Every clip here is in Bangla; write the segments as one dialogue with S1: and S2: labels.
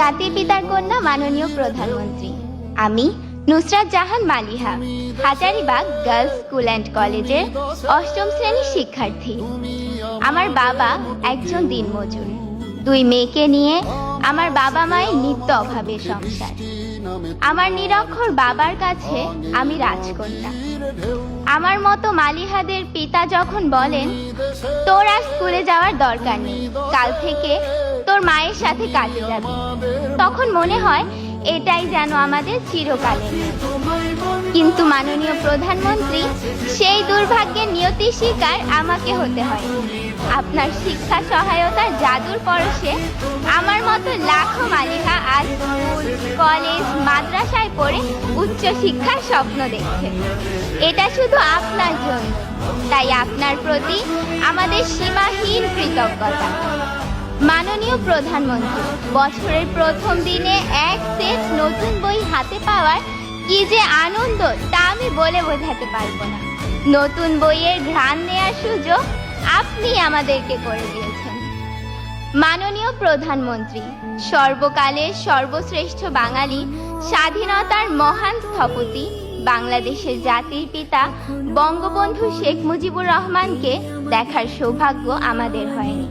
S1: জাতির পিতার কন্যা মাননীয় প্রধানমন্ত্রী। আমি Nusrat Jahan Maliha, Hazaribagh girls school and কলেজের অষ্টম শ্রেণীর শিক্ষার্থী। আমার বাবা একজন দিনমজুর। 2 মেয়েকে নিয়ে আমার বাবা মায়ের নিত্য অভাবের সংসার। আমার নিরক্ষর বাবার কাছে আমি রাজকন্যা। আমার মতো মালিহাদের পিতা যখন বলেন, তোর আর স্কুলে যাওয়ার দরকার নেই, কাল থেকে তোর মায়ের সাথে কাজে যাবি, তখন মনে হয় এটাই যেন আমাদের চিরকালের। কিন্তু মাননীয় প্রধানমন্ত্রী, সেই দুর্ভাগ্যের নিয়তির শিকার আমাকে হতে হয়। আপনার শিক্ষা সহায়তার জাদুর পরশে আমার মতো লাখো মালিহা আজ স্কুল, কলেজ, মাদ্রাসায় পড়ে উচ্চ শিক্ষার স্বপ্ন দেখছে। এটা শুধু আপনার জন্য, তাই আপনার প্রতি আমাদের সীমাহীন কৃতজ্ঞতা। মাননীয় প্রধানমন্ত্রী, বছরের প্রথম দিনে এক সেট নতুন বই হাতে পাওয়ার কি যে আনন্দ তা আমি বলে বোঝাতে পারবো না। নতুন বইয়ের ঘ্রাণ নেওয়ার সুযোগ আপনি আমাদেরকে করে দিয়েছেন। মাননীয় প্রধানমন্ত্রী, সর্বকালের সর্বশ্রেষ্ঠ বাঙালি, স্বাধীনতার মহান স্থপতি, বাংলাদেশের জাতির পিতা বঙ্গবন্ধু শেখ মুজিবুর রহমানকে দেখার সৌভাগ্য আমাদের হয়নি,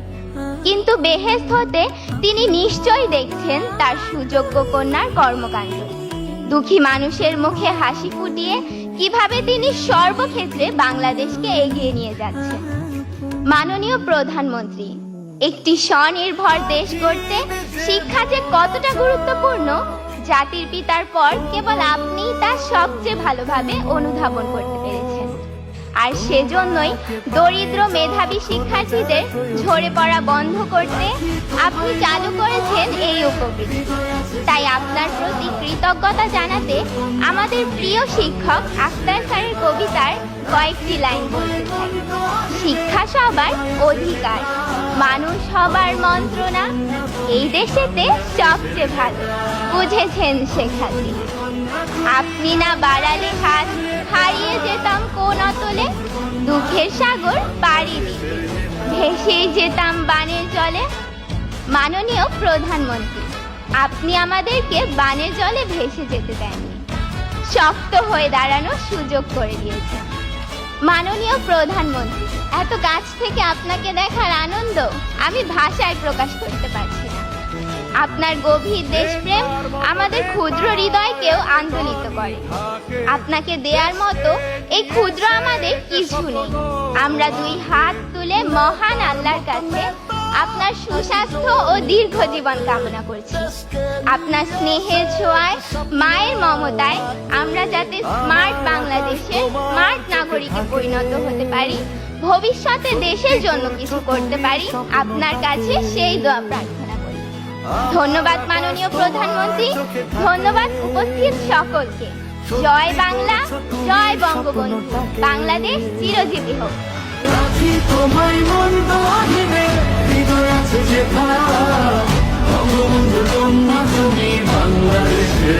S1: কিন্তু বেহেশত হতে তিনি নিশ্চয়ই দেখছেন তার সুযোগ্য কন্যার কর্মকাণ্ড। দুঃখী মানুষের মুখে হাসি ফুটিয়ে কিভাবে তিনি সর্বক্ষেত্রে বাংলাদেশকে এগিয়ে নিয়ে যাচ্ছেন। মাননীয় প্রধানমন্ত্রী, একটি স্বনির্ভর দেশ গড়তে শিক্ষা যে কতটা গুরুত্বপূর্ণ, জাতির পিতার পর কেবল আপনিই তা সবচেয়ে ভালোভাবে অনুধাবন করতে পেরেছেন। আর সেজন্যই দরিদ্র মেধাবী শিক্ষার্থীদের ঝরে পড়া বন্ধ করতে আপনি চালু করেছেন এই উপবৃত্তি। তাই আপনার প্রতি কৃতজ্ঞতা জানাতে আমাদের প্রিয় শিক্ষক আখতার স্যারের কবিতার কয়েকটি লাইন বলতে চাই। শিক্ষা সবার অধিকার, মানুষ সবার মন্ত্রণা, এই দেশেতে সবচেয়ে ভালো বুঝেছেন শেখাতে। আপনি না বাড়ালে হাত, হারিয়ে যেতাম কোন অতলে, দুঃখের সাগর পাড়ি দিতে ভেসেই যেতাম বানের জলে। মাননীয় প্রধানমন্ত্রী, আপনি আমাদেরকে বানের জলে ভেসে যেতে দেননি, শক্ত হয়ে দাঁড়ানোর সুযোগ করে দিয়েছেন। মাননীয় প্রধানমন্ত্রী, এত কাছ থেকে আপনাকে দেখার আনন্দ আমি ভাষায় প্রকাশ করতে পারছি না। আপনার গভীর দেশপ্রেম আমাদের ক্ষুদ্র হৃদয়কেও আন্দোলিত করে। আপনাকে দেওয়ার মতো এই ক্ষুদ্র আমাদের কিছু নেই। আমরা 2 হাত তুলে মহান আল্লাহর কাছে আপনার সুস্বাস্থ্য ও দীর্ঘ জীবন কামনা করছি। আপনার স্নেহের ছোঁয়ায়, মায়ের মমতায় আমরা যাতে স্মার্ট বাংলাদেশের স্মার্ট নাগরিকে পরিণত হতে পারি, ভবিষ্যতে দেশের জন্য কিছু করতে পারি, আপনার কাছে সেই দোয়া প্রার্থনা করি। ধন্যবাদ মাননীয় প্রধানমন্ত্রী, ধন্যবাদ উপস্থিত সকলকে। জয় বাংলা, জয় বঙ্গবন্ধু, বাংলাদেশ চিরজীবী হোক।
S2: বঙ্গবন্ধু কন্যা তুমি বাংলাদেশের